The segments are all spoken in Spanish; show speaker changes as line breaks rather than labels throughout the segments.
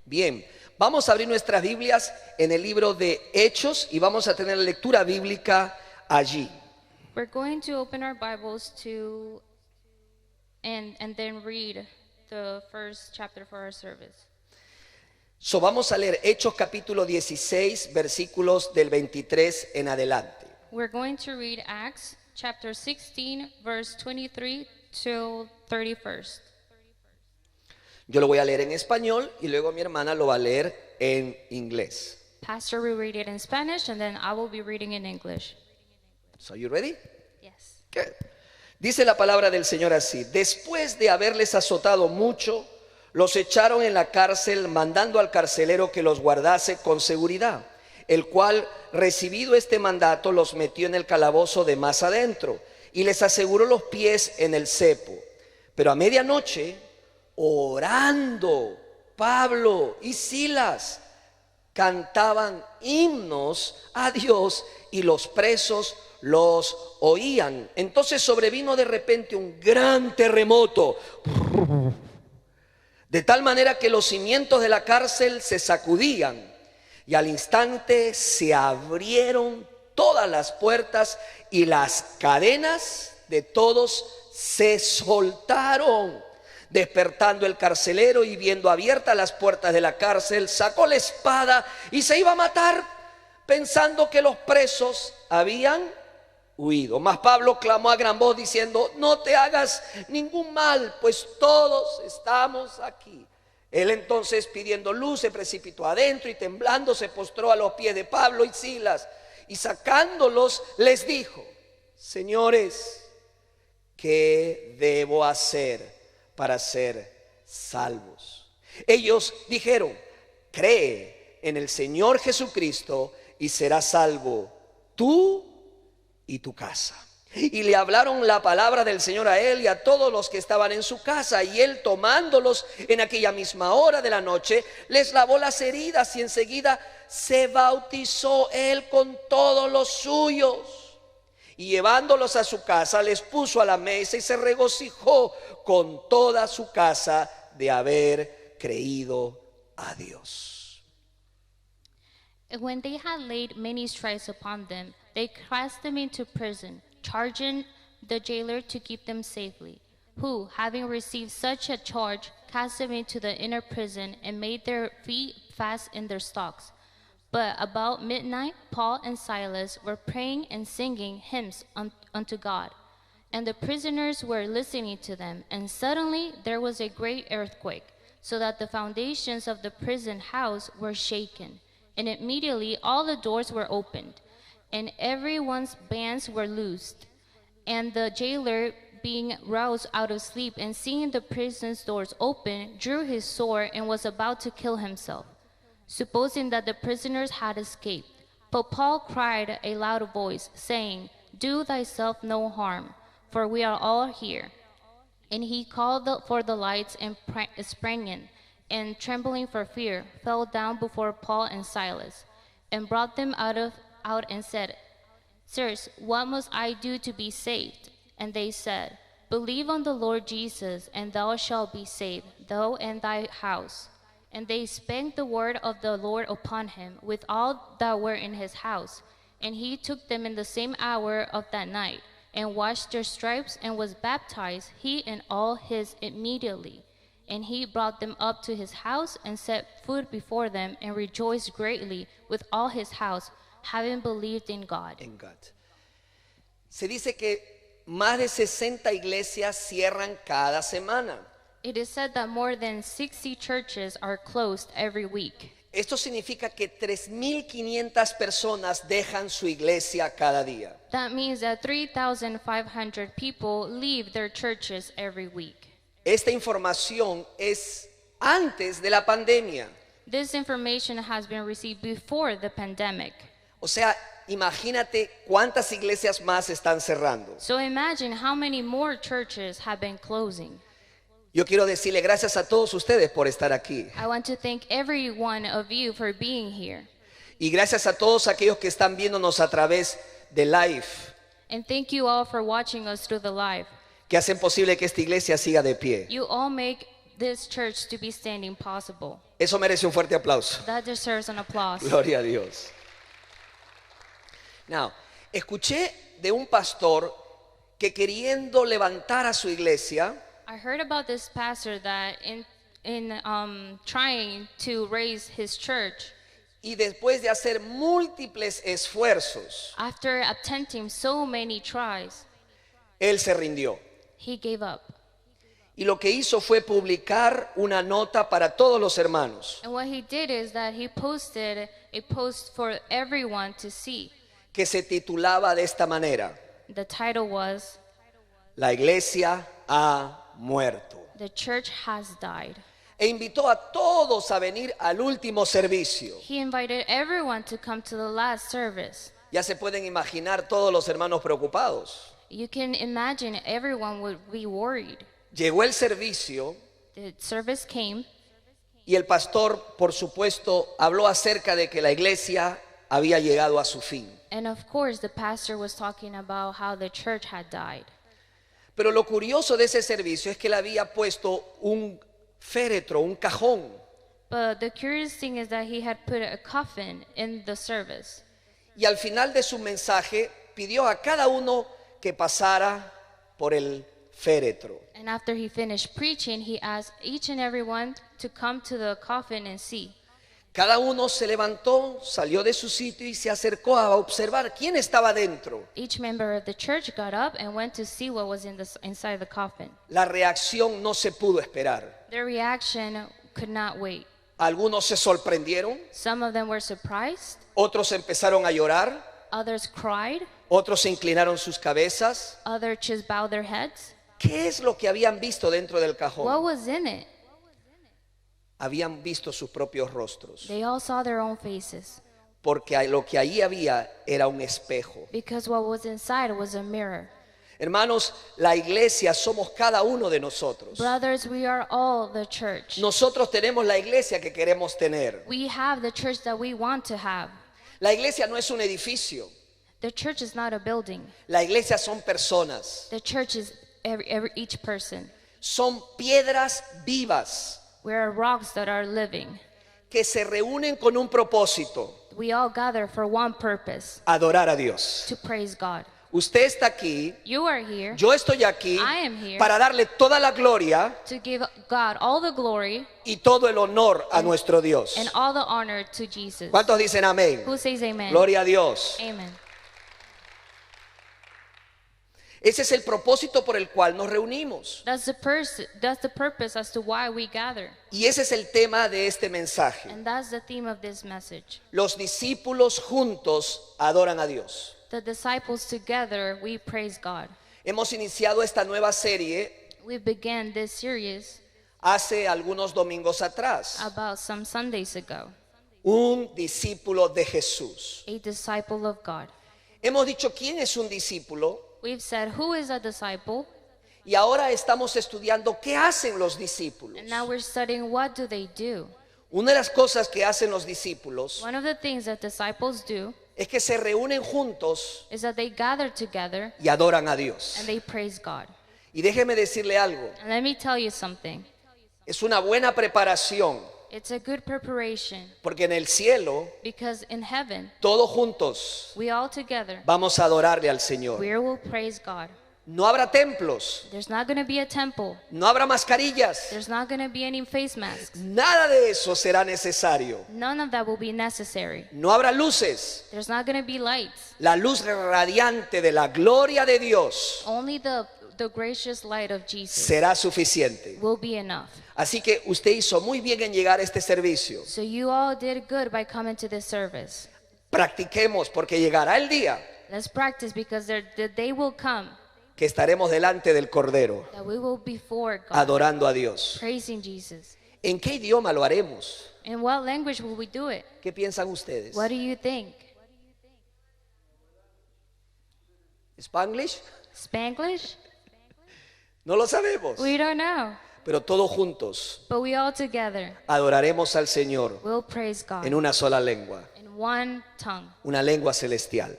Bien, vamos a abrir nuestras Biblias en el libro de Hechos y vamos a tener la lectura bíblica allí.
We're going to open our Bibles to and then read the first chapter for our service.
So, vamos a leer Hechos capítulo 16, versículos del 23 en adelante.
We're going to read Acts chapter 16, verse 23 till 31st.
Yo lo voy a leer en español y luego mi hermana lo va a leer en inglés.
Pastor will read it in Spanish and then I will be reading in English.
So, you ready?
Yes.
Good. Dice la palabra del Señor así: después de haberles azotado mucho, los echaron en la cárcel, mandando al carcelero que los guardase con seguridad, el cual, recibido este mandato, los metió en el calabozo de más adentro y les aseguró los pies en el cepo. Pero a medianoche, orando, Pablo y Silas cantaban himnos a Dios y los presos los oían. Entonces sobrevino de repente un gran terremoto, de tal manera que los cimientos de la cárcel se sacudían y al instante se abrieron todas las puertas y las cadenas de todos se soltaron. Despertando el carcelero y viendo abiertas las puertas de la cárcel, sacó la espada y se iba a matar, pensando que los presos habían huido. Mas Pablo clamó a gran voz diciendo: no te hagas ningún mal, pues todos estamos aquí. Él entonces, pidiendo luz, se precipitó adentro y temblando se postró a los pies de Pablo y Silas y sacándolos les dijo: señores, ¿qué debo hacer para ser salvos? Ellos dijeron: cree en el Señor Jesucristo y serás salvo tú y tu casa. Y le hablaron la palabra del Señor a él y a todos los que estaban en su casa. Y él, tomándolos en aquella misma hora de la noche, les lavó las heridas y enseguida se bautizó él con todos los suyos. Y llevándolos a su casa, les puso a la mesa y se regocijó con toda su casa de haber creído a Dios.
When they had laid many stripes upon them, they cast them into prison, charging the jailer to keep them safely, who, having received such a charge, cast them into the inner prison and made their feet fast in their stocks. But about midnight, Paul and Silas were praying and singing hymns unto God, and the prisoners were listening to them. And suddenly there was a great earthquake, so that the foundations of the prison house were shaken. And immediately all the doors were opened, and everyone's bands were loosed. And the jailer, being roused out of sleep and seeing the prison's doors open, drew his sword and was about to kill himself, supposing that the prisoners had escaped. But Paul cried a loud voice, saying, do thyself no harm, for we are all here. And he called for the lights and sprang in, and trembling for fear, fell down before Paul and Silas, and brought them out and said, sirs, what must I do to be saved? And they said, believe on the Lord Jesus, and thou shalt be saved, thou and thy house. And they spake the word of the Lord upon him with all that were in his house. And he took them in the same hour of that night, and washed their stripes, and was baptized, he and all his immediately. And he brought them up to his house, and set food before them, and rejoiced greatly with all his house, having believed in God.
En God. Se dice que más de 60 iglesias cierran cada semana.
It is said that more than 60 churches are closed every week.
Esto significa que 3,500 personas dejan su iglesia cada día.
That means that 3,500 people leave their churches every week.
Esta información es antes de la pandemia.
This information has been received before the pandemic.
O sea, imagínate cuántas iglesias más están cerrando.
So imagine how many more churches have been closing.
Yo quiero decirle gracias a todos ustedes por estar aquí.
I want to thank every one of you for being here.
Y gracias a todos aquellos que están viéndonos a través de live,
And thank you all for watching us through the live.
que hacen posible que esta iglesia siga de pie.
You all make this church to be standing possible.
Eso merece un fuerte aplauso.
That deserves an applause.
Gloria a Dios. Now, escuché de un pastor que queriendo levantar a su iglesia,
I heard about this pastor that in trying to raise his church,
y después de hacer múltiples esfuerzos,
after attempting so many tries,
él se rindió.
he gave up.
Y lo que hizo fue publicar una nota para todos los hermanos
And what he did is that he posted a post for everyone to see.
que se titulaba de esta manera:
The title was,
La iglesia ha muerto.
"The Church Has Died."
E invitó a todos a venir al último servicio.
He invited everyone to come to the last service.
Ya se pueden imaginar todos los hermanos preocupados.
You can imagine everyone would be worried.
Llegó el servicio
The service came,
y el pastor, por supuesto, habló acerca de que la iglesia había llegado a su fin.
and of course the pastor was talking about how the church had died.
Pero lo curioso de ese servicio es que él había puesto un féretro, un cajón,
But the curious thing is that he had put a coffin in the service.
y al final de su mensaje pidió a cada uno que pasara por el féretro.
And after he finished preaching, he asked each and every one to come to the coffin and see.
Cada uno se levantó, salió de su sitio y se acercó a observar quién estaba dentro.
Each member of the church got up and went to see what was inside the coffin.
La reacción no se pudo esperar.
Their reaction could not wait.
Algunos se sorprendieron,
Some of them were surprised,
otros empezaron a llorar,
others cried,
otros se inclinaron sus cabezas.
others just bowed their heads.
¿Qué es lo que habían visto dentro del
What
cajón?
was in it?
Habían visto sus propios rostros,
They all saw their own faces,
porque lo que allí había era un espejo.
because what was inside was a mirror.
Hermanos, la iglesia somos cada uno de nosotros.
Brothers, we are all the church.
Nosotros tenemos la iglesia que queremos tener.
We have the church that we want to have.
La iglesia no es un edificio,
The church is not a building.
la iglesia son personas,
The church is each person.
son piedras vivas
We are rocks that are living.
que se reúnen con un propósito:
We all gather for one purpose,
adorar a Dios.
to praise God.
Usted está aquí,
You are here
yo estoy aquí
I am here.
para darle toda la gloria
to give God all the glory
y todo el honor a nuestro Dios.
and all the honor to Jesus.
¿Cuántos dicen amén?
Who says amen?
Gloria a Dios.
Amen.
Ese es el propósito por el cual nos reunimos.
That's the purpose as to why we gather.
Y ese es el tema de este mensaje.
And that's the theme of this message.
Los discípulos juntos adoran a Dios.
The disciples together, we praise God.
Hemos iniciado esta nueva serie
We began this series
hace algunos domingos atrás.
about some Sundays ago.
Un discípulo de Jesús.
A disciple of God.
Hemos dicho quién es un discípulo
We've said, who is a disciple?
y ahora estamos estudiando qué hacen los discípulos.
And now we're studying, what do they do?
Una de las cosas que hacen los discípulos
One of the things that disciples do
es que se reúnen juntos
is that they gather together
y adoran a Dios.
and they praise God.
Y déjeme decirle algo,
And let me tell you something.
es una buena preparación,
It's a good preparation,
porque en el cielo
because in heaven,
todos juntos
we all together,
vamos a adorarle al Señor.
we will praise God.
No habrá templos,
There's not going to be a temple.
no habrá mascarillas,
There's not going to be any face masks.
nada de eso será necesario.
None of that will be necessary.
No habrá luces,
There's not going to be lights.
la luz radiante de la gloria de Dios
Only the gracious light of Jesus
será suficiente.
will be enough.
Así que usted hizo muy bien en llegar a este servicio.
So you all did good by coming to this service.
Practiquemos, porque llegará el día
Let's practice, because the day will come
que estaremos delante del Cordero
that we will be before God,
adorando a Dios.
praising Jesus.
¿En qué idioma lo haremos?
In what language will we do it?
¿Qué piensan ustedes?
What do you think?
¿Spanglish?
Spanglish?
No lo sabemos.
We don't know.
Pero todos juntos
But we all together
adoraremos al Señor
will praise God
en una sola lengua,
in one tongue,
una lengua celestial.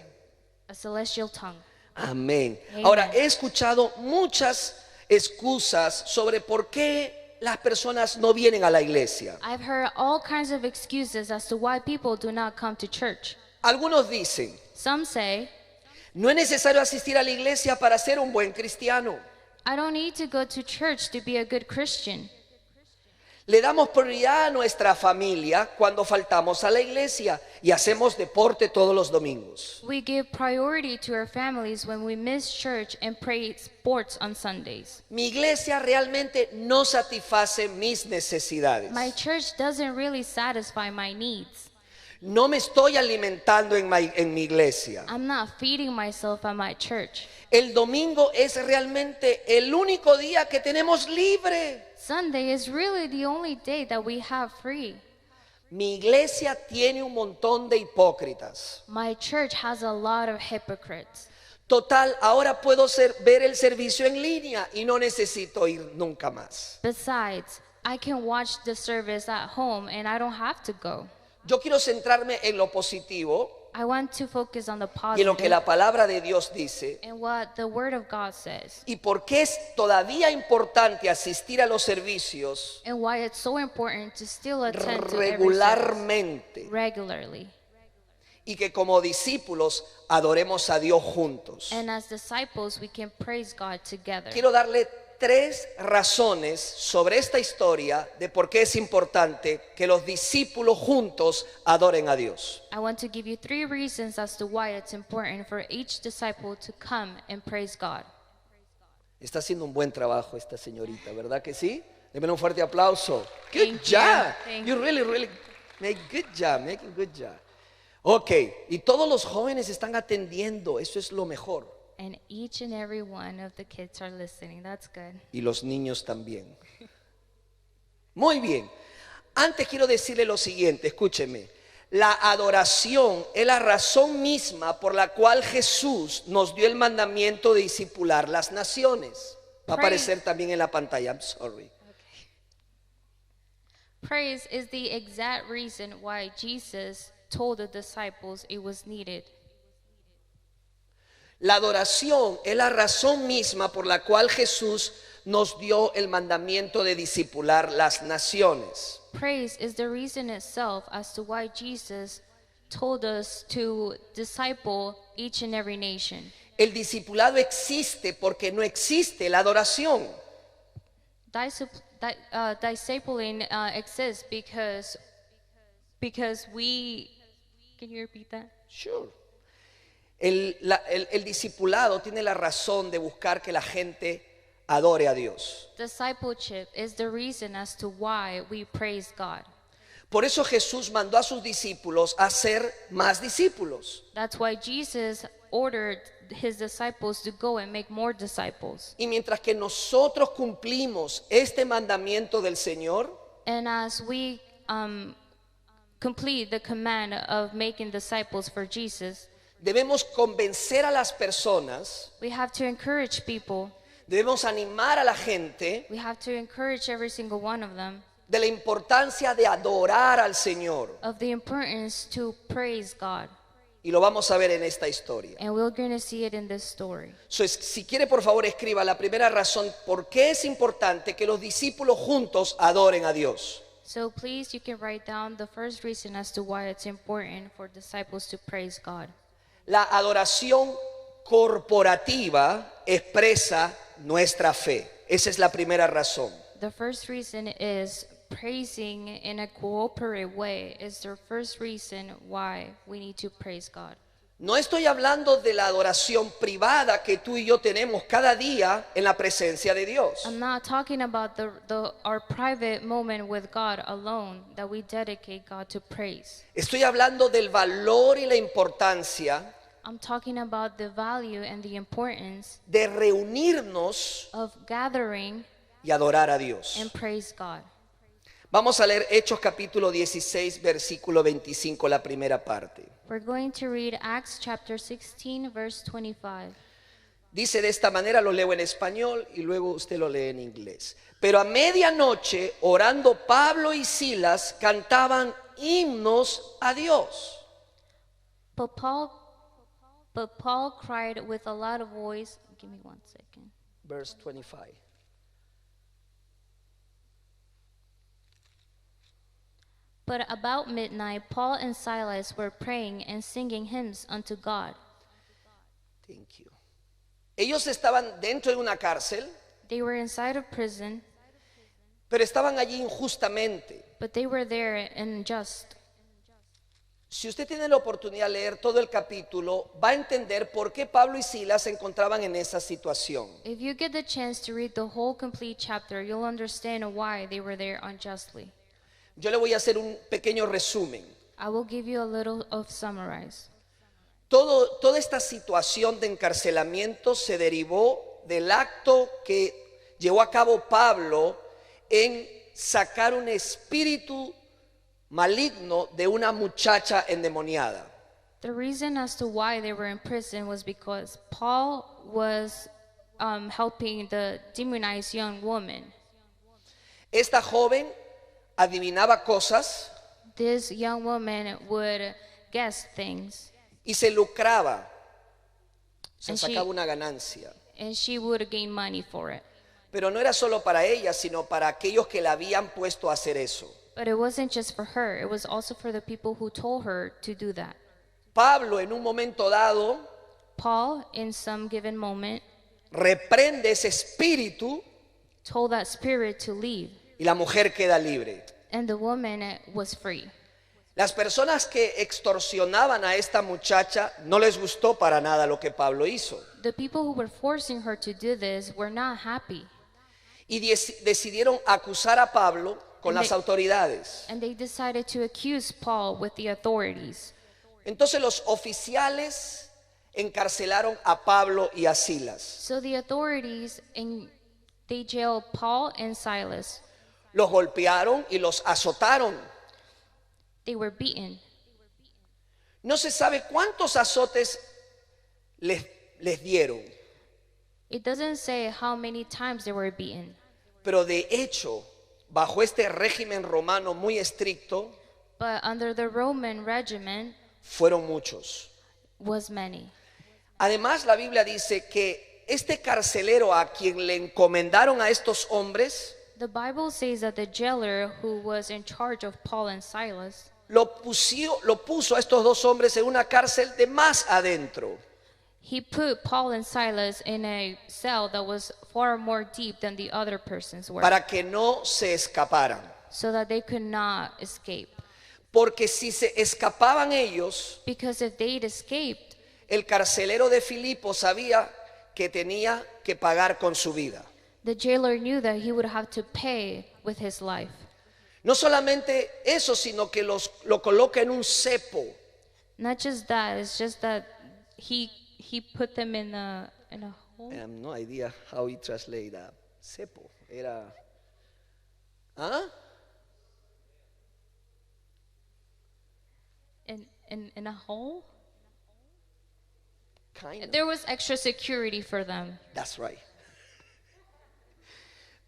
a celestial tongue.
Amén.
Amen.
Ahora, he escuchado muchas excusas sobre por qué las personas no vienen a la iglesia?
I've heard all kinds of excuses as to why people do not come to church.
Algunos dicen,
Some say,
no es necesario asistir a la iglesia para ser un buen cristiano.
I don't need to go to church to be a good Christian.
Le damos prioridad a nuestra familia cuando faltamos a la iglesia y hacemos deporte todos los domingos.
We give priority to our families when we miss church and play sports on Sundays.
Mi iglesia realmente no satisface mis necesidades.
My church doesn't really satisfy my needs.
No me estoy alimentando en mi iglesia.
I'm not feeding myself at my church.
El domingo es realmente el único día que tenemos libre.
Sunday is really the only day that we have free.
Mi iglesia tiene un montón de hipócritas.
My church has a lot of hypocrites.
Total, ahora puedo ver el servicio en línea y no necesito ir nunca más.
Besides, I can watch the service at home and I don't have to go.
Yo quiero centrarme en lo positivo
I want to focus on the
y en lo que
positive
la palabra de Dios dice.
and what the Word of God says,
Y por qué es todavía importante asistir a los servicios
and why it's so important to still attend to every service
regularmente
regularly.
y que como discípulos adoremos a Dios juntos.
And as disciples, we can praise God together.
Quiero darle 3 razones sobre esta historia de por qué es importante que los discípulos juntos adoren a Dios.
I want to give you 3 reasons as to why it's important for each disciple to come and praise God.
Está haciendo un buen trabajo esta señorita, ¿verdad que sí? Denme un fuerte aplauso. Good
Thank you.
job.
Thank
You really make good job, making good job. Ok, y todos los jóvenes están atendiendo, eso es lo mejor.
And each and every one of the kids are listening. That's good.
Y los niños también. Muy bien. Antes quiero decirle lo siguiente, escúcheme. La adoración es la razón misma por la cual Jesús nos dio el mandamiento de discipular las naciones. Va a aparecer también en la pantalla. I'm sorry.
Praise is the exact reason why Jesus told the disciples it was needed.
La adoración es la razón misma por la cual Jesús nos dio el mandamiento de discipular las naciones.
Praise is the reason itself as to why Jesus told us to disciple each and every nation.
El discipulado existe porque no existe la adoración.
Discipling exists because we. Can you repeat that?
Sure. El discipulado tiene la razón de buscar que la gente adore a Dios.
Discipleship is the reason as to why we praise God.
Por eso Jesús mandó a sus discípulos a ser más discípulos.
That's why Jesus ordered his disciples to go and make more disciples.
Y mientras que nosotros cumplimos este mandamiento del Señor,
And as we complete the command of making disciples for Jesus,
debemos convencer a las personas,
we have to encourage people.
debemos animar a la gente
We have to encourage every single one of them
de la importancia de adorar al Señor.
of the importance to praise God.
Y lo vamos a ver en esta historia.
And we're going to see it in this story.
Si quiere, por favor, escriba la primera razón por qué es importante que los discípulos juntos adoren a Dios.
So please, you can write down the first reason as to why it's important for disciples to praise God.
La adoración corporativa expresa nuestra fe. Esa es la primera razón.
The first reason is praising in a cooperative way is the first reason why we need to praise God.
No estoy hablando de la adoración privada que tú y yo tenemos cada día en la presencia de Dios.
I'm not talking about our private moment with God alone that we dedicate God to praise.
Estoy hablando del valor y la importancia
I'm talking about the value and the importance
de reunirnos
of gathering
y adorar a Dios.
and praise God.
Vamos a leer Hechos capítulo 16, versículo 25, la primera parte.
We're going to read Acts chapter 16, verse 25.
Dice de esta manera, lo leo en español y luego usted lo lee en inglés. Pero a medianoche, orando Pablo y Silas, cantaban himnos a Dios.
But Paul cried with a loud voice. Give me 1 second.
Verse 25.
But about midnight, Paul and Silas were praying and singing hymns unto God.
Thank you. Ellos estaban dentro de una cárcel,
They were inside of prison,
pero estaban allí injustamente.
but they were there unjust.
Si usted tiene la oportunidad de leer todo el capítulo, va a entender por qué Pablo y Silas se encontraban en esa situación.
If you get the chance to read the whole complete chapter, you'll understand why they were there unjustly.
Yo le voy a hacer un pequeño resumen.
I will give you a little of summarize.
Toda esta situación de encarcelamiento se derivó del acto que llevó a cabo Pablo en sacar un espíritu maligno de una muchacha endemoniada.
The reason as to why they were in prison was because Paul was helping the demonized young woman.
Esta joven adivinaba cosas
This young woman would guess things,
y se lucraba, se
And she-
sacaba una ganancia.
and she would gain money for it.
Pero no era solo para ella, sino para aquellos que la habían puesto a hacer eso.
But it wasn't just for her, it was also for the people who told her to do that.
Pablo en un momento dado
Paul, in some given moment,
reprende ese espíritu
told that spirit to leave,
y la mujer queda libre.
and the woman was free.
Las personas que extorsionaban a esta muchacha no les gustó para nada lo que Pablo hizo
The people who were forcing her to do this were not happy,
y decidieron acusar a Pablo con
And
las autoridades.
and they decided to accuse Paul with the authorities.
Entonces los oficiales encarcelaron a Pablo y a Silas.
So the authorities, they jailed Paul and Silas.
Los golpearon y los azotaron.
They were beaten.
No se sabe cuántos azotes les dieron,
It doesn't say how many times they were beaten,
pero de hecho, bajo este régimen romano muy estricto,
but under the Roman regimen
fueron muchos.
was many.
Además, la Biblia dice que este carcelero a quien le encomendaron a estos hombres,
The Bible says that the jailer who was in charge of Paul and Silas,
lo puso a estos dos hombres en una cárcel de más adentro.
he put Paul and Silas in a cell that was far more deep than the other persons were,
Para que no se escaparan.
so that they could not escape.
Porque si se escapaban ellos,
Because if they'd escaped,
el carcelero de Filipo sabía que tenía que pagar con su vida.
the jailer knew that he would have to pay with his life.
No solamente eso, sino que lo coloca en un cepo.
Not just that, it's just that he put them in a hole.
I have no idea how he translate that. Cepo. Era. ¿Ah?
In a hole?
Kind of.
There was extra security for them.
That's right.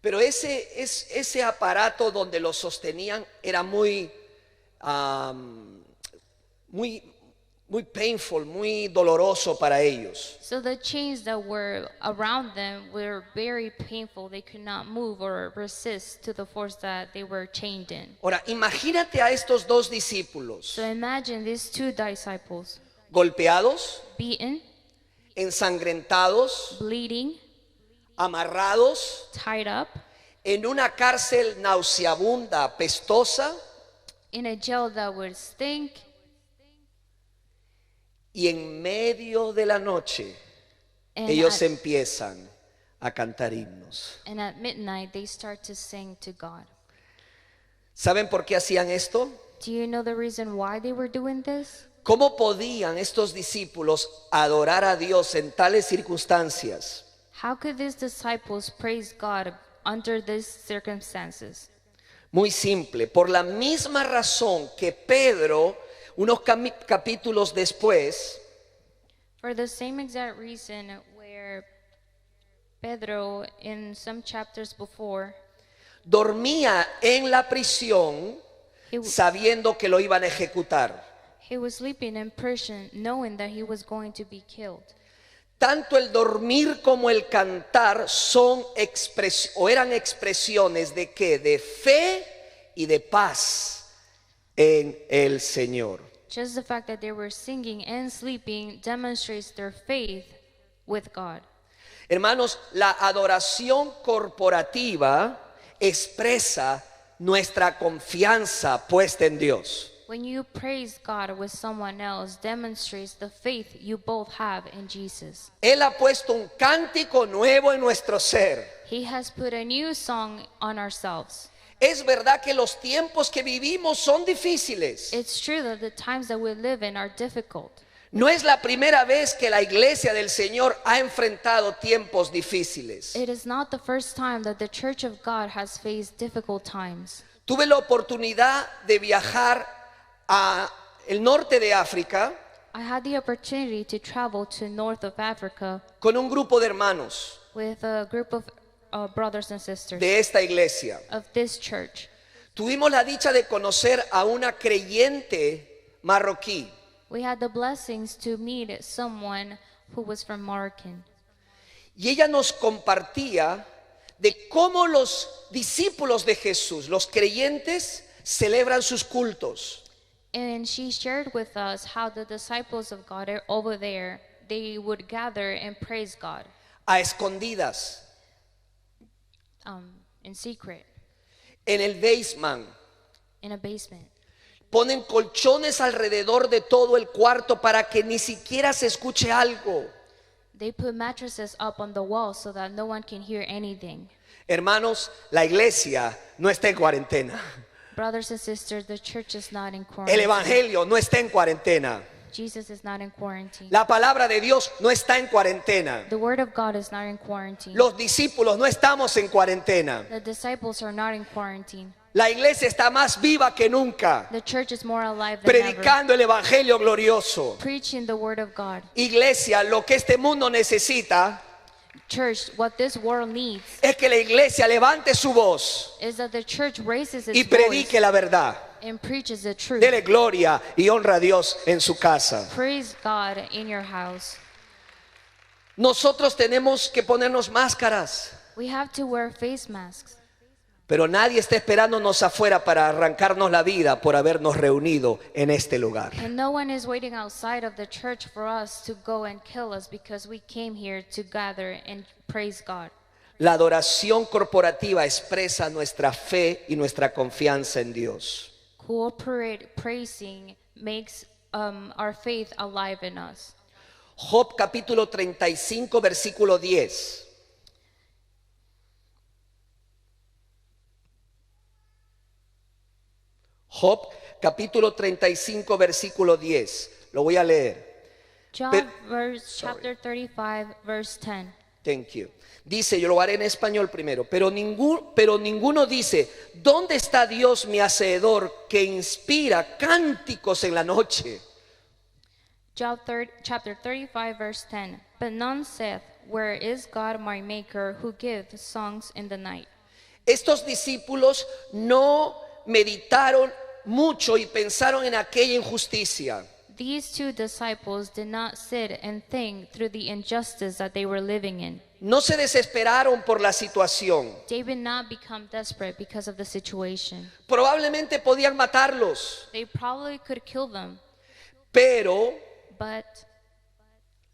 Pero ese aparato donde lo sostenían era muy painful, muy doloroso para ellos.
So the chains that were around them were very painful. They could not move or resist to the force that they were chained in.
Ahora, imagínate a estos dos discípulos
So imagine these two disciples
golpeados,
beaten,
ensangrentados,
bleeding,
amarrados
tied up,
en una cárcel nauseabunda, apestosa,
in a jail that would stink,
y en medio de la noche
and
ellos
at,
empiezan a cantar himnos.
and at midnight they start to sing to God.
¿Saben por qué hacían esto?
Do you know the reason why they were doing this?
¿Cómo podían estos discípulos adorar a Dios en tales circunstancias?
How could these disciples praise God under these circumstances?
Muy simple, por la misma razón que Pedro, unos capítulos después,
For the same exact reason where Pedro, in some chapters before,
dormía en la prisión
he,
sabiendo que lo iban a ejecutar.
he was sleeping in prison knowing that he was going to be killed.
Tanto el dormir como el cantar eran expresiones de qué, de fe y de paz en el Señor.
Just the fact that they were singing and sleeping demonstrates their faith with God.
Hermanos, la adoración corporativa expresa nuestra confianza puesta en Dios.
When you praise God with someone else, demonstrates the faith you both have in Jesus.
Él ha puesto un cántico nuevo en nuestro ser.
He has put a new song on ourselves.
Es verdad que los tiempos que vivimos son difíciles.
It's true that the times that we live in are difficult.
No es la primera vez que la iglesia del Señor ha enfrentado tiempos difíciles.
It is not the first time that the Church of God has faced difficult times.
Tuve la oportunidad de viajar a el norte de África
I had the opportunity to travel to north of Africa
con un grupo de hermanos
with a group of brothers and sisters
de esta iglesia.
of this church.
Tuvimos la dicha de conocer a una creyente marroquí.
We had the blessings to meet someone who was from Moroccan.
Y ella nos compartía de cómo los discípulos de Jesús, los creyentes, celebran sus cultos.
And she shared with us how the disciples of God are over there, they would gather and praise God
A escondidas,
in secret,
en el basement.
in a basement.
Ponen colchones alrededor de todo el cuarto para que ni siquiera se escuche algo.
They put mattresses up on the wall so that no one can hear anything.
Hermanos, la iglesia no está en cuarentena.
Brothers and sisters, the church is not in
El
quarantine.
evangelio no está en cuarentena.
Jesus is not in quarantine.
La palabra de Dios no está en cuarentena.
The word of God is not in quarantine.
Los discípulos no estamos en cuarentena.
The disciples are not in quarantine.
La iglesia está más viva que nunca,
The church is more alive than ever,
predicando el evangelio glorioso.
preaching the word of God.
Iglesia, lo que este mundo necesita
Church, what this world needs
es que la iglesia levante su voz
is that the church raises
y
its
predique
voice
la verdad.
and preaches the truth.
Dele gloria y honra a Dios en su casa.
Praise God in your house.
Nosotros tenemos que ponernos máscaras,
We have to wear face masks.
pero nadie está esperándonos afuera para arrancarnos la vida por habernos reunido en este lugar.
And no one is waiting outside of the church for us to go and kill us because we came here to gather and praise God.
La adoración corporativa expresa nuestra fe y nuestra confianza en Dios.
Corporate praising makes our faith alive in us.
Job capítulo 35 versículo 10. Job capítulo 35 versículo 10. Lo voy a leer.
Job chapter 35 verse 10.
Thank you. Dice, yo lo haré en español primero, pero ninguno dice, ¿dónde está Dios mi hacedor que inspira cánticos en la noche?
Job chapter 35 verse 10. But none saith, where is God my maker who gives songs in the night?
Estos discípulos no meditaron mucho y pensaron en aquella injusticia.
These two disciples did not sit and think through the injustice that they were living in.
No se desesperaron por la situación.
They did not become desperate because of the situation.
Probablemente podían matarlos,
They probably could kill them,
pero
but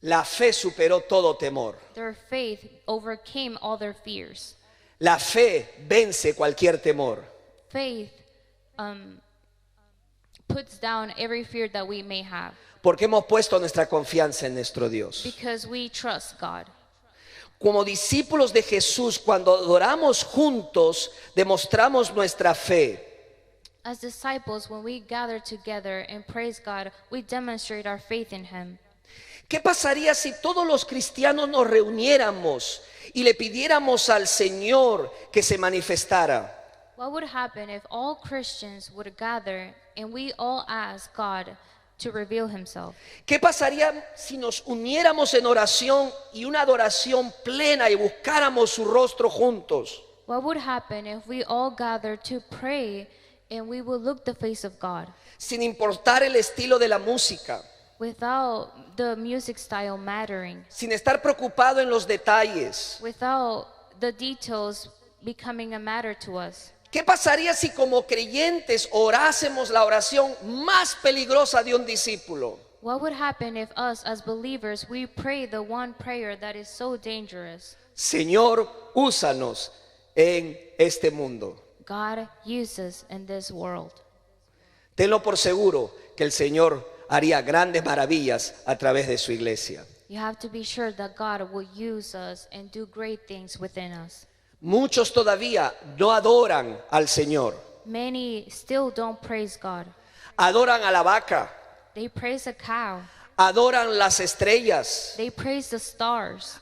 la fe superó todo temor.
their faith overcame all their fears.
La fe vence cualquier temor.
Faith puts down every fear that we may have
Porque hemos puesto nuestra confianza en nuestro Dios.
because we trust God.
Como discípulos de Jesús, cuando adoramos juntos, demostramos nuestra fe.
As disciples, when we gather together and praise God, we demonstrate our faith in Him.
¿Qué pasaría si todos los cristianos nos reuniéramos y le pidiéramos al Señor que se manifestara?
What would happen if all Christians would gather and we all ask God to reveal Himself?
¿Qué pasaría si nos uniéramos en oración y una adoración plena y buscáramos su rostro juntos?
What would happen if we all gathered to pray and we would look the face of God
Sin importar el estilo de la música,
without the music style mattering,
sin estar preocupado en los detalles.
without the details becoming a matter to us?
¿Qué pasaría si como creyentes orásemos la oración más peligrosa de un discípulo?
What would happen if us as believers we pray the one prayer that is so dangerous?
Señor, úsanos en este mundo.
God uses in this world.
Tenlo por seguro que el Señor haría grandes maravillas a través de su iglesia.
You have to be sure that God will use us and do great things within us.
Muchos todavía no adoran al Señor.
Many still don't praise God.
Adoran a la vaca,
They praise a cow.
adoran las estrellas,
They praise the stars.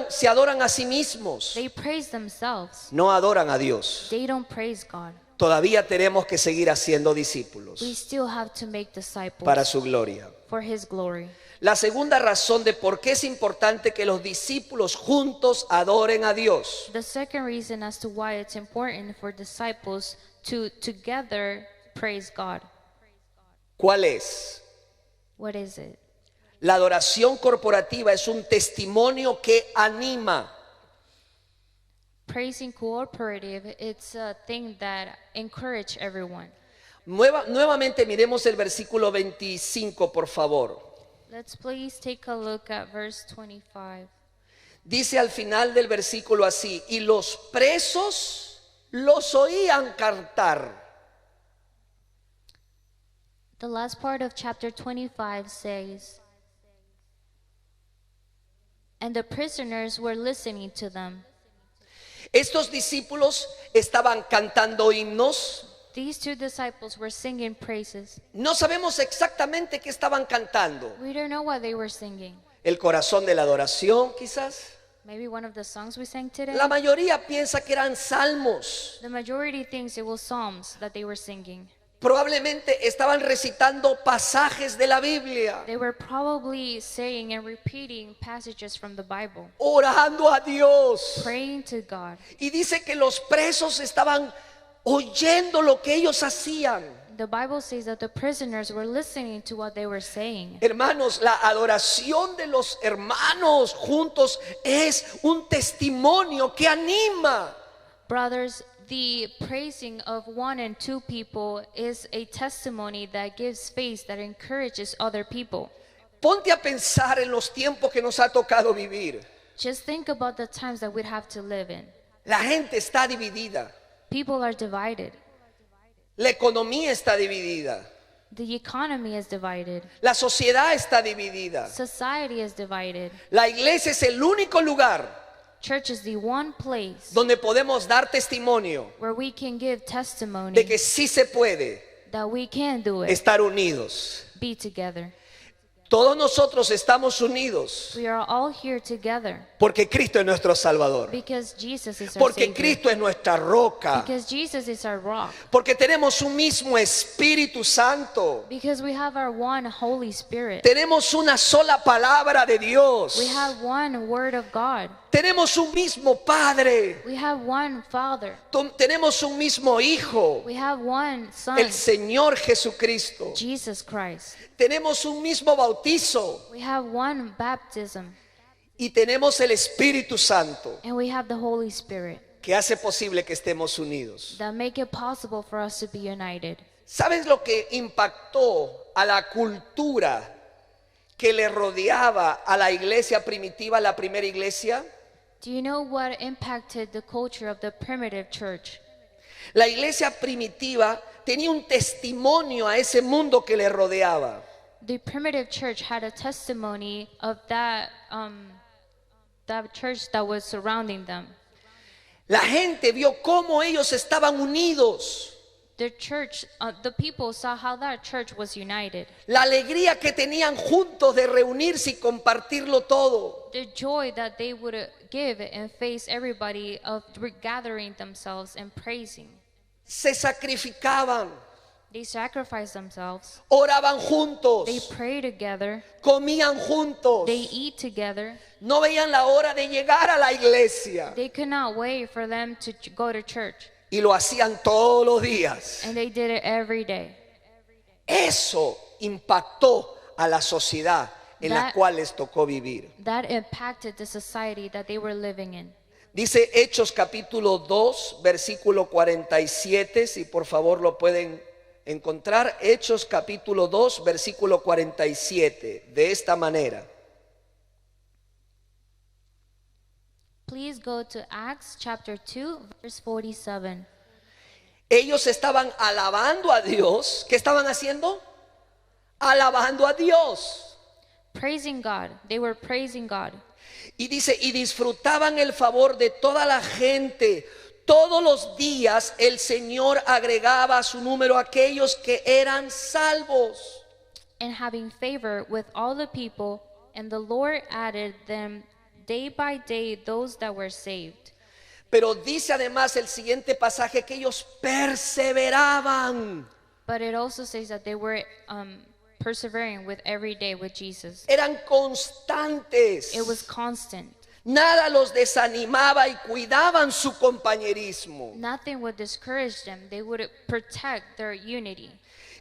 se adoran a sí mismos.
They praise themselves.
No adoran a Dios.
They don't praise God.
Todavía tenemos que seguir haciendo discípulos
We still have to make disciples
para su gloria.
for His glory.
La segunda razón de por qué es importante que los discípulos juntos adoren a Dios
The second reason as to why it's important for disciples to together praise God.
¿cuál es?
What is it?
La adoración corporativa es un testimonio que anima.
Praising cooperative, it's a thing that encourage everyone.
Nuevamente miremos el versículo 25, por favor.
Let's please take a look at verse 25.
Dice al final del versículo así: y los presos los oían cantar.
The last part of chapter 25 says, and the prisoners were listening to them.
Estos discípulos estaban cantando himnos.
These two disciples were singing praises.
No sabemos exactamente qué estaban cantando.
We don't know what they were singing.
El corazón de la adoración, quizás.
Maybe one of the songs we sang today.
La mayoría piensa que eran salmos.
The majority thinks it was psalms that they were singing.
Probablemente estaban recitando pasajes de la Biblia,
They were probably saying and repeating passages from the Bible,
orando a Dios.
praying to God.
Y dice que los presos estaban oyendo lo que ellos hacían.
The Bible says that the prisoners were listening to what they were saying.
Hermanos, la adoración de los hermanos juntos es un testimonio que anima.
Brothers, the praising of one and two people is a testimony that gives faith, that encourages other people.
Ponte a pensar en los tiempos que nos ha tocado vivir.
Just think about the times that we'd have to live in.
La gente está dividida.
People are divided.
La economía está dividida.
The economy is divided.
La sociedad está dividida.
Society is divided.
La iglesia es el único lugar
Church is the one place
donde podemos dar testimonio
where we can give testimony
de que sí se puede
that we can do it,
estar unidos.
be together.
Todos nosotros estamos unidos
We are all here together
porque Cristo es nuestro Salvador.
because Jesus is our
Porque
Savior.
Cristo es nuestra roca.
Because Jesus is our rock.
Porque tenemos un mismo Espíritu Santo.
Because we have our one Holy Spirit.
Tenemos una sola palabra de Dios.
We have one Word of God.
Tenemos un mismo Padre.
We have one Father.
Tenemos un mismo Hijo,
We have one Son,
el Señor Jesucristo.
Jesus Christ.
Tenemos un mismo bautizo
We have one baptism.
y tenemos el Espíritu Santo
And we have the Holy Spirit
que hace posible que estemos unidos.
that make it possible for us to be united.
¿Sabes lo que impactó a la cultura que le rodeaba a la iglesia primitiva, la primera iglesia?
Do you know what impacted the culture of the primitive church?
La iglesia primitiva tenía un testimonio a ese mundo que le rodeaba.
The primitive church had a testimony of that church that was surrounding them.
La gente vio cómo ellos estaban unidos.
The church, the people saw how that church was united.
La alegría que tenían juntos de reunirse y compartirlo todo.
The joy that they would give and face everybody of gathering themselves and praising.
Se sacrificaban,
They sacrificed themselves.
oraban juntos,
They pray together.
comían juntos.
They eat together.
No veían la hora de llegar a la iglesia
They could not wait for them to go to church.
y lo hacían todos los días.
And they did it every day.
Eso impactó a la sociedad en la
That-
cual les tocó vivir.
That impacted the society that they were living in.
Dice Hechos capítulo 2, versículo 47, si por favor lo pueden encontrar. Hechos capítulo 2, versículo 47, de esta manera.
Please go to Acts chapter 2, verse 47.
Ellos estaban alabando a Dios. ¿Qué estaban haciendo? Alabando a Dios.
Praising God. They were praising God.
Y dice, y disfrutaban el favor de toda la gente. Todos los días el Señor agregaba a su número aquellos que eran salvos.
And having favor with all the people, and the Lord added them day by day those that were saved.
Pero dice además el siguiente pasaje que ellos perseveraban.
But it also says that they were persevering with every day with Jesus.
Eran constantes.
It was constant.
Nada los desanimaba y cuidaban su compañerismo.
Nothing would discourage them. They would protect their unity.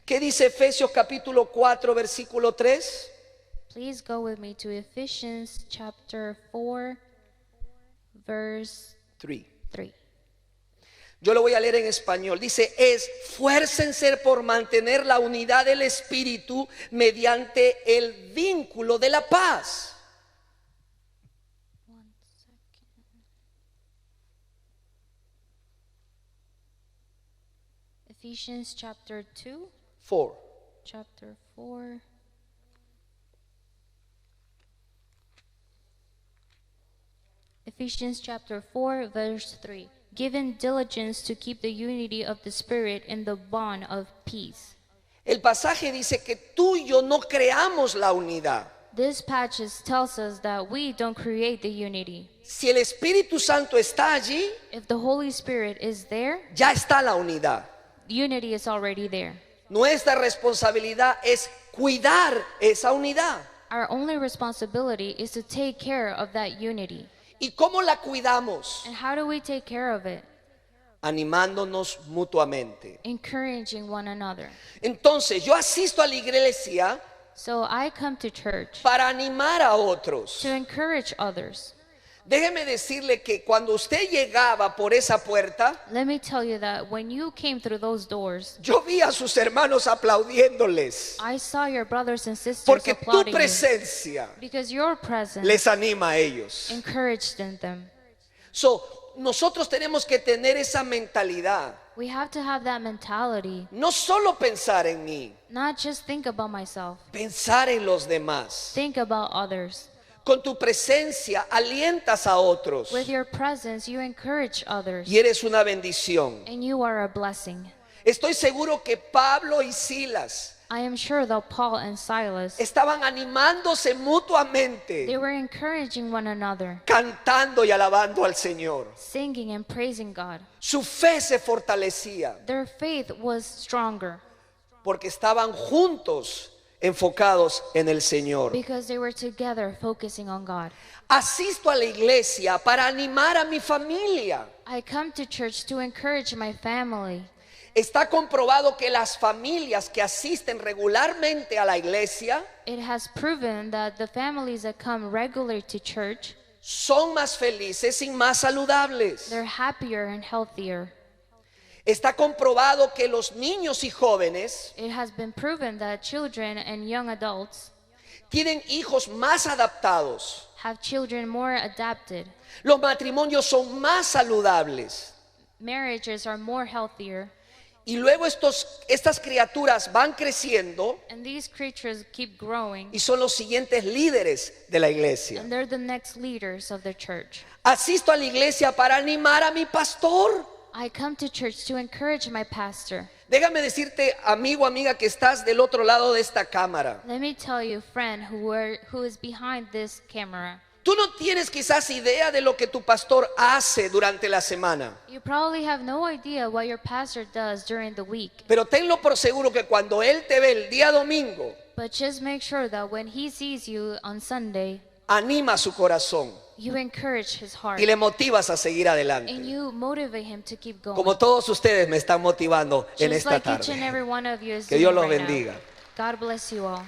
¿Qué dice Efesios capítulo 4, versículo 3?
Please go with me to Ephesians chapter 4, verse
3.
3.
Yo lo voy a leer en español. Dice, esfuércense por mantener la unidad del Espíritu mediante el vínculo de la paz.
One second. Ephesians chapter 2,
4.
chapter 4. Ephesians chapter 4, verse 3. Given diligence to keep the unity of the Spirit in the bond of peace.
El pasaje dice que tú y yo no creamos la unidad.
This passage tells us that we don't create the unity.
Si el Espíritu Santo está allí,
If the Holy Spirit is there,
ya está la unidad.
unity is already there.
Nuestra responsabilidad es cuidar esa unidad.
Our only responsibility is to take care of that unity.
¿Y cómo la cuidamos?
And how do we take care of it?
Animándonos mutuamente.
Encouraging one another.
Entonces, yo asisto a la iglesia
So I come to church
para animar a otros.
to encourage others.
Déjeme decirle que cuando usted llegaba por esa puerta,
Let me tell you that when you came through those doors,
yo vi a sus hermanos aplaudiéndoles,
I saw your brothers and sisters
porque tu
applauding you
presencia
because your presence
les anima a ellos.
encouraged them.
So, nosotros tenemos que tener esa mentalidad.
We have to have that mentality,
No solo pensar en mí,
not just think about myself,
pensar en los demás.
think about others.
Con tu presencia alientas a otros
With your presence, you encourage others,
y eres una bendición.
and you are a blessing.
Estoy seguro que Pablo y Silas
I am sure that Paul and Silas,
estaban animándose mutuamente,
they were encouraging one another,
cantando y alabando al Señor.
singing and praising God.
Su fe se fortalecía
Their faith was stronger
porque estaban juntos enfocados en el Señor.
because they were together focusing on God.
Asisto a la iglesia para animar a mi familia.
I come to church to encourage my family.
Está comprobado que las familias que asisten regularmente a la iglesia
It has proven that the families that come regularly to church,
son más felices y más saludables.
they're happier and healthier.
Está comprobado que los niños y jóvenes
It has been proven that children and young adults
tienen hijos más adaptados.
have children more adapted.
Los matrimonios son más saludables.
Marriages are more healthier.
Y luego estas criaturas van creciendo
And these creatures keep growing.
y son los siguientes líderes de la iglesia.
And they're the next leaders of the church.
Asisto a la iglesia para animar a mi pastor.
I come to church to encourage my pastor.
Déjame decirte, amigo, amiga, que estás del otro lado de esta cámara.
Let me tell you, friend, who is behind this camera.
Tú no tienes quizás idea de lo que tu pastor hace durante la semana.
You probably have no idea what your pastor does during the week.
Pero tenlo por seguro que cuando él te ve el día domingo,
But just make sure that when he sees you on Sunday,
anima su corazón
you encourage his heart.
y le motivas a seguir
And
adelante.
you motivate him to keep going.
Como todos ustedes me están motivando en
Just
esta
like each and
tarde.
every one of you is
Que Dios
doing
los
right
bendiga.
now. God bless you all.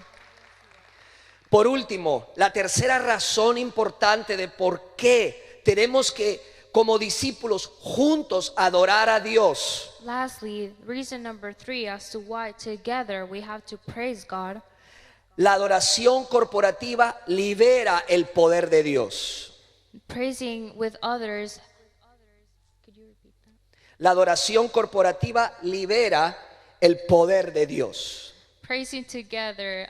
Por último, la tercera razón importante de por qué tenemos que como discípulos juntos adorar a Dios.
Lastly, reason number 3 as to why together we have to praise God.
La adoración corporativa libera el poder de Dios.
Praising with others. Could you repeat that?
La adoración corporativa libera el poder de Dios.
Praising together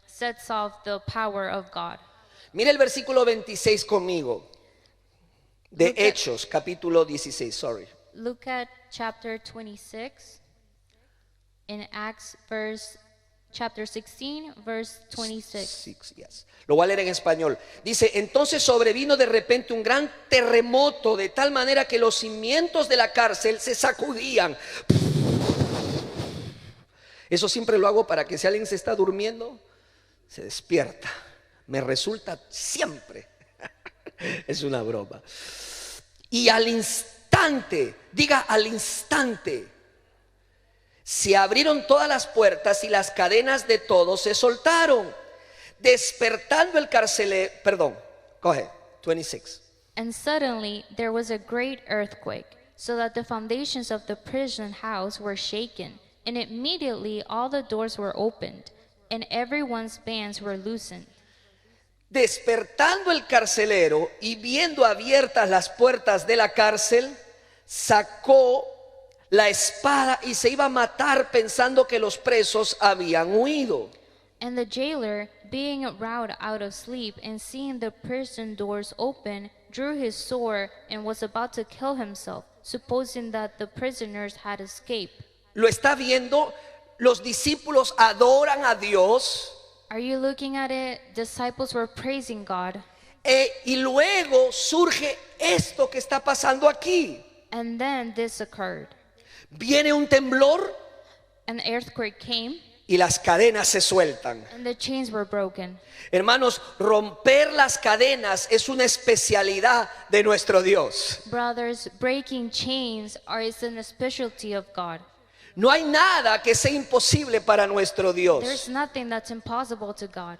sets off the power of God.
Mire el versículo 26 conmigo. De
Look at-
Hechos, capítulo 16, sorry.
Look at chapter 26 in Acts chapter 16, verse 26.
Six, yes. Lo voy a leer en español. Dice, entonces sobrevino de repente un gran terremoto de tal manera que los cimientos de la cárcel se sacudían. Eso siempre lo hago para que si alguien se está durmiendo, se despierta. Me resulta siempre. Es una broma. Y al instante, diga al instante, se abrieron todas las puertas y las cadenas de todos se soltaron, despertando el carcelero. Perdón, go ahead, 26.
And suddenly there was a great earthquake, so that the foundations of the prison house were shaken, and immediately all the doors were opened, and everyone's bands were loosened.
Despertando el carcelero y viendo abiertas las puertas de la cárcel, sacó la espada y se iba a matar pensando que los presos habían huido.
And the jailer, being roused out of sleep and seeing the prison doors open, drew his sword and was about to kill himself, supposing that the prisoners had escaped.
¿Lo está viendo? Los discípulos adoran a Dios.
Are you looking at it? Disciples were praising God.
Y luego surge esto que está pasando aquí.
And then this occurred.
Viene un temblor
An earthquake came,
y las cadenas se sueltan.
and the chains were broken.
Hermanos, romper las cadenas es una especialidad de nuestro Dios.
Brothers, breaking chains is a specialty of God.
No hay nada que sea imposible para nuestro
There's
Dios.
nothing that's impossible to God.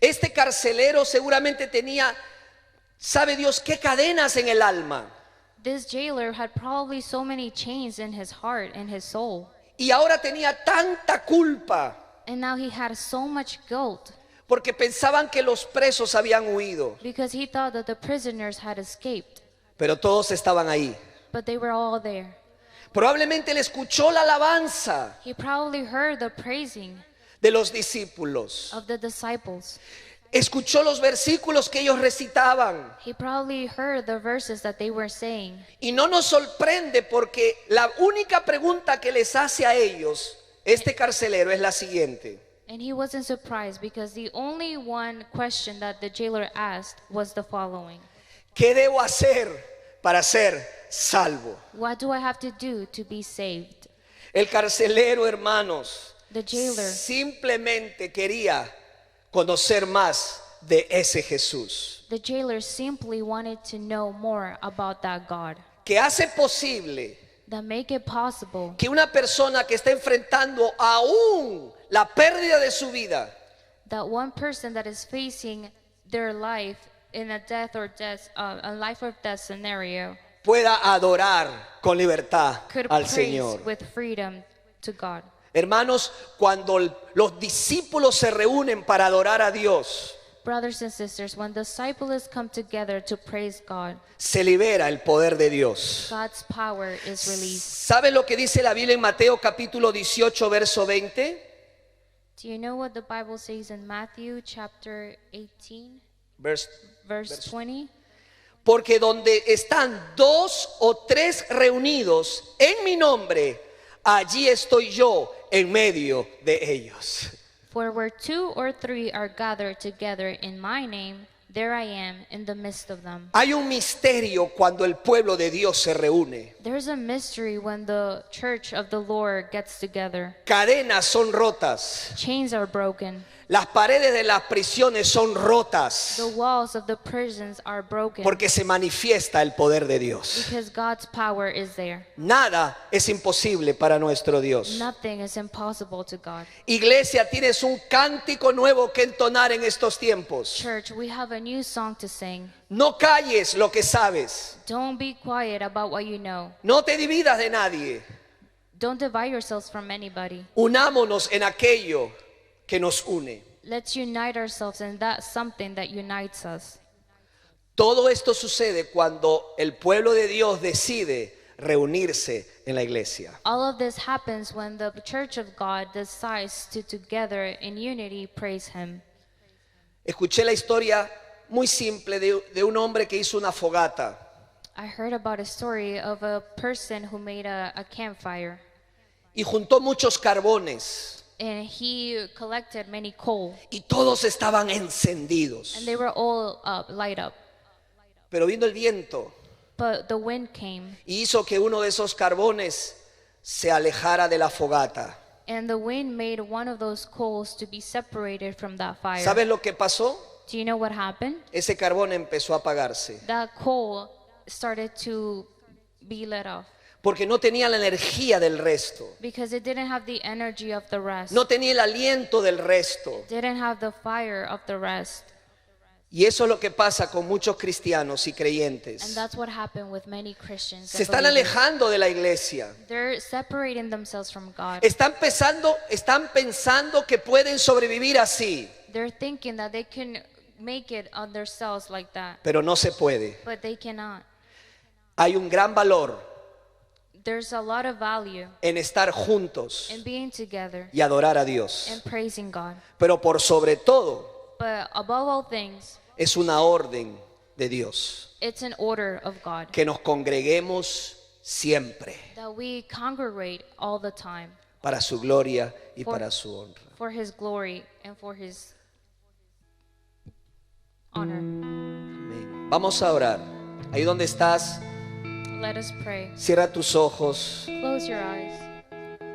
Este carcelero seguramente tenía, sabe Dios, qué cadenas en el alma.
This jailer had probably so many chains in his heart and his soul.
Y ahora tenía tanta culpa
And now he had so much guilt
porque pensaban que los presos habían huido,
because he thought that the prisoners had escaped.
pero todos estaban ahí.
But they were all there.
Probablemente él escuchó la alabanza
He probably heard the praising
de los discípulos.
of the disciples.
Escuchó los versículos que ellos recitaban.
He probably heard the verses that they were saying.
Y no nos sorprende porque la única pregunta que les hace a ellos este carcelero es la siguiente.
And he wasn't surprised because the only one question that the jailer asked was the following.
¿Qué debo hacer para ser salvo?
What do I have to do to be saved?
El carcelero, hermanos,
The jailer
simplemente quería conocer más de ese Jesús,
The jailer simply wanted to know more about that God
que hace posible
that make it possible
que una persona que está enfrentando aún la pérdida de su vida
that one person that is facing their life in a a life or death scenario
pueda adorar con libertad
could
al
praise
Señor.
with freedom to God.
Hermanos, cuando los discípulos se reúnen para adorar a Dios,
Brothers and sisters, when disciples come together to praise God,
se libera el poder de Dios.
God's power is released.
¿Sabe lo que dice la Biblia en Mateo capítulo 18, verso 20?
Do you know what the Bible says in Matthew chapter 18,
Verse
verse 20?
Porque donde están 2 o 3 reunidos en mi nombre, allí estoy yo en medio de ellos.
For where 2 or 3 are gathered together in my name, there I am in the midst of them.
Hay un misterio cuando el pueblo de Dios se reúne.
There's a mystery when the church of the Lord gets together.
Cadenas son rotas.
Chains are broken.
Las paredes de las prisiones son rotas
The walls of the prisons are broken
porque se manifiesta el poder de Dios.
because God's power is there.
Nada es imposible para nuestro Dios.
Nothing is impossible to God.
Iglesia, tienes un cántico nuevo que entonar en estos tiempos.
Church, we have a new song to sing.
No calles lo que sabes.
Don't be quiet about what you know.
No te dividas de nadie.
Don't divide yourselves from anybody.
Unámonos en aquello que nos une.
Let's unite ourselves, and that's something that unites us.
Todo esto sucede cuando el pueblo de Dios decide reunirse en la iglesia.
All of this happens when the church of God decides to together in unity praise Him.
Escuché la historia muy simple de un hombre que hizo una fogata.
I heard about a story of a person who made a campfire,
Y juntó muchos carbones
and he collected many coal,
y todos estaban encendidos.
and they were all light up.
Pero vino el viento
But the wind came,
y hizo que uno de esos carbones se alejara de la fogata.
and the wind made one of those coals to be separated from that fire.
¿Sabes lo que pasó?
Do you know what happened?
Ese carbón empezó a apagarse
That coal started to be let off
porque no tenía la energía del resto,
because it didn't have the energy of the rest.
no tenía el aliento del resto.
Didn't have the fire of the rest.
Y eso es lo que pasa con muchos cristianos y
And
creyentes.
that's what happened with many Christians.
Se
and
están
believers.
alejando de la iglesia.
They're separating themselves from God.
Están pensando que pueden sobrevivir así,
They're thinking that they can make it on themselves like that,
pero no se puede.
but they cannot.
Hay un gran valor
There's a lot of value
en estar juntos
in being together
y adorar a Dios.
and praising God.
Pero por sobre todo
But above all things,
es una orden de Dios
it's an order of God
que nos congreguemos siempre
that we congregate all the time
para su gloria y
For-
para su honra.
for His glory and for His honor.
Amén. Vamos a orar. Ahí donde estás,
Let us pray.
cierra tus ojos
Close your eyes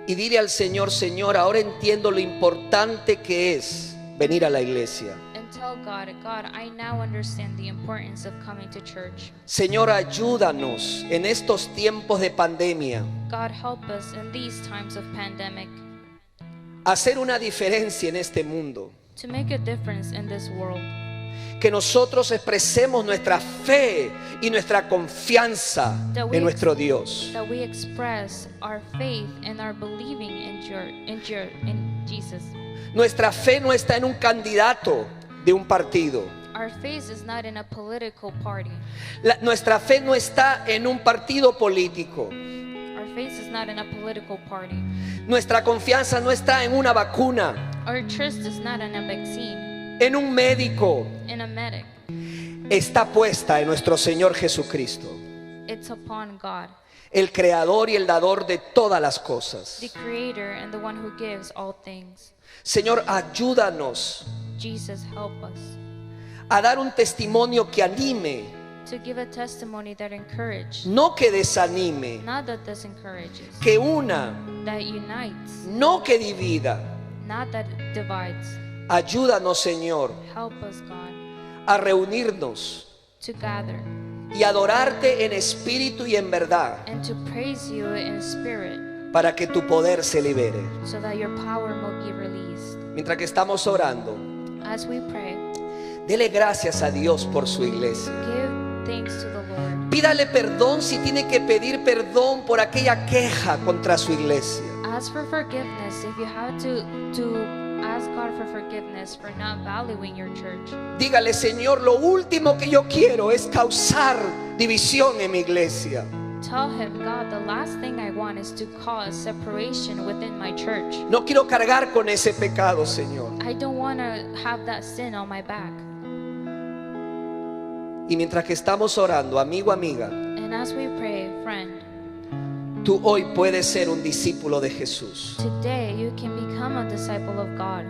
y dile al Señor: Señor, ahora entiendo lo importante que es venir a la iglesia.
and tell God, God, I now understand the importance of coming to church.
Señor, ayúdanos en estos tiempos de pandemia
God, help us in these times of pandemic
a hacer una diferencia en este mundo.
to make a difference in this world.
Que nosotros expresemos nuestra fe y nuestra confianza en nuestro Dios.
That we express our faith and our believing in Jesus.
Nuestra fe no está en un candidato de un partido.
Our faith is not in a political party.
Nuestra fe no está en un partido político.
Our faith is not in a political party.
Nuestra confianza no está en una vacuna,
Our trust is not in a vaccine,
en un médico.
in a medic.
Está puesta en nuestro Señor Jesucristo,
It's upon God,
el creador y el dador de todas las cosas.
the creator and the one who gives all things.
Señor, ayúdanos
Jesus, help us
a dar un testimonio que anime,
to give a testimony that encourages,
no que desanime,
not that disencourages,
que una,
that unites,
no que divida.
not that divides.
Ayúdanos, Señor,
Help us, God,
a reunirnos
to gather
y adorarte en espíritu y en verdad,
and to praise you in spirit
para que tu poder se libere.
so that your power will be released.
Mientras que estamos orando,
As we pray,
dele gracias a Dios por su iglesia.
give thanks to the Lord.
Pídale perdón si tiene que pedir perdón por aquella queja contra su iglesia.
Ask for forgiveness if you have to ask God for forgiveness for not valuing your church.
Dígale: Señor, lo último que yo quiero es causar división en mi iglesia.
Tell Him, God, the last thing I want is to cause separation within my church.
No quiero cargar con ese pecado, Señor.
I don't want to have that sin on my back.
Y mientras que estamos orando, amigo, amiga,
And as we pray, friend,
tú hoy puedes ser un discípulo de Jesús.
today you can become a disciple of God.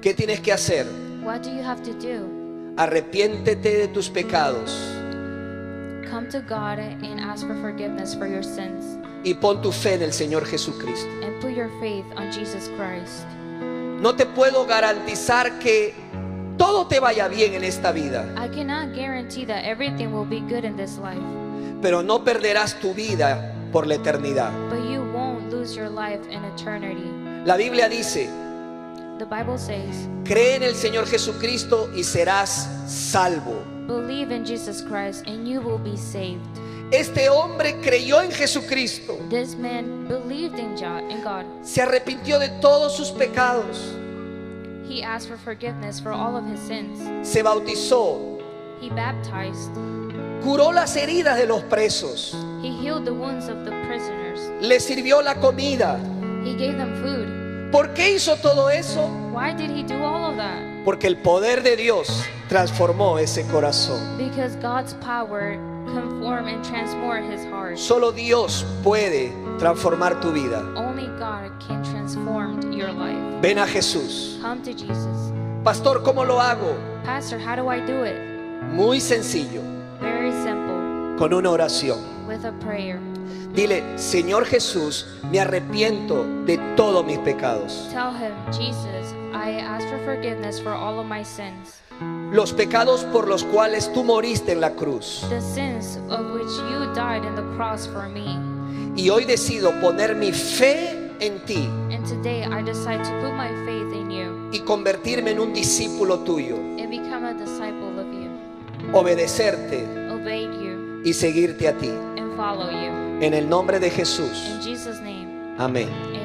¿Qué tienes que hacer?
What do you have to do?
Arrepiéntete de tus pecados
Come to God and ask for forgiveness for your sins
y pon tu fe en el Señor Jesucristo.
and put your faith on Jesus Christ.
No te puedo garantizar que todo te vaya bien en esta vida,
I cannot guarantee that everything will be good in this life,
pero no perderás tu vida por la eternidad.
but you won't lose your life in eternity.
La Biblia dice:
The Bible says,
cree en el Señor Jesucristo y serás salvo.
believe in Jesus Christ and you will be saved.
Este hombre creyó en Jesucristo,
This man believed in God.
se arrepintió de todos sus pecados,
He asked for forgiveness for all of his sins.
se bautizó,
He baptized.
curó las heridas de los presos,
He healed the wounds of the prisoners.
le sirvió la comida.
He gave them food.
¿Por qué hizo todo eso?
Why did he do all of that?
Porque el poder de Dios transformó ese corazón.
Because God's power conformed and transformed his heart.
Solo Dios puede transformar tu vida.
Only God can transform your life.
Ven a Jesús.
Come to Jesus.
Pastor, ¿cómo lo hago?
Pastor, how do I do it?
Muy sencillo,
Very simple,
con una oración.
with a prayer.
Dile: Señor Jesús, me arrepiento de todos mis pecados.
Tell him, Jesus, I ask for forgiveness for all of my sins.
Los pecados por los cuales tú moriste en la cruz.
The sins of which you died in the cross for me.
Y hoy decido poner mi fe en ti
And today I decide to put my faith in you
y convertirme en un discípulo tuyo.
and become a disciple of you.
Obedecerte
Obey you
y seguirte a ti.
and follow you.
En el nombre de Jesús.
In Jesus' name,
Amén.
amen.